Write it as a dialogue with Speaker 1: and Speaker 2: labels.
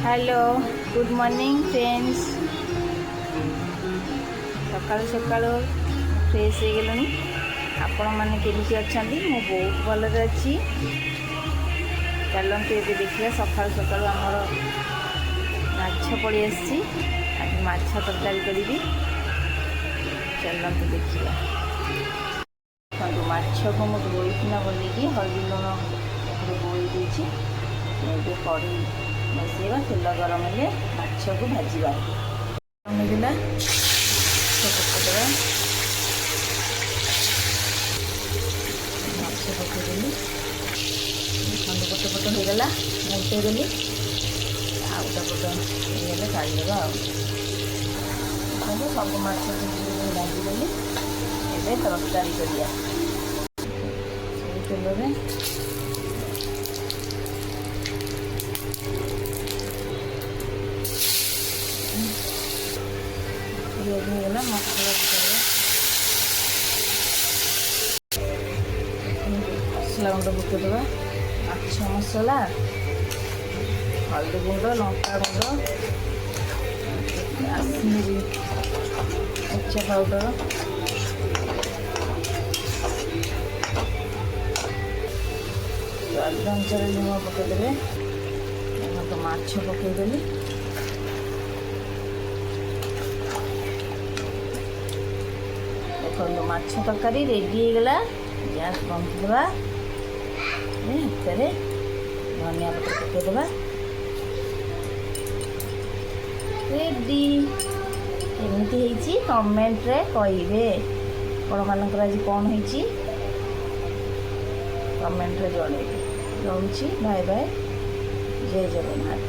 Speaker 1: Hello good morning friends. सकाळु सकाळु fresh हो गलुनी। आपण मैंने केमती अच्छा? मु बहुत भलरे अच्छी। चलते ये देखिए सकाळु सकाळु आमर माछ पड़ी आसी। आज माछ तरकारी करी। चलते देखिए देखो माछ को मुझे बोईकिना बनैकी हल्दी लुण बोई देती। ये कड़ी बसैवा तेल गरम है माछ को भाजवा मिलला पकड़ा माछ पकईदेली खंड पट पट होगला मुटेदेली आउटा पट होगले काढ़ीदेवा सब माछ भाजीदेली ए तरकारी करिया तेल गला मसला मसला गुंड पकईदेवा माछ मसला हल्दी गुंड लंका गुंड काश्मीरी मिर्चा पाउडर स्वाद अनुसार लुण पकईदे। तो माछ पकईदेली देखो माछ तरकारी रेडी होगला। गैस बंद करवा धनिया पत्र पकईदेवा रेडी। एमती कमेंट रे कहिबे आपण मानकर आज कौन होईची कमेंट रे जणेबे। रहूची बाय बाय जय जगन्नाथ।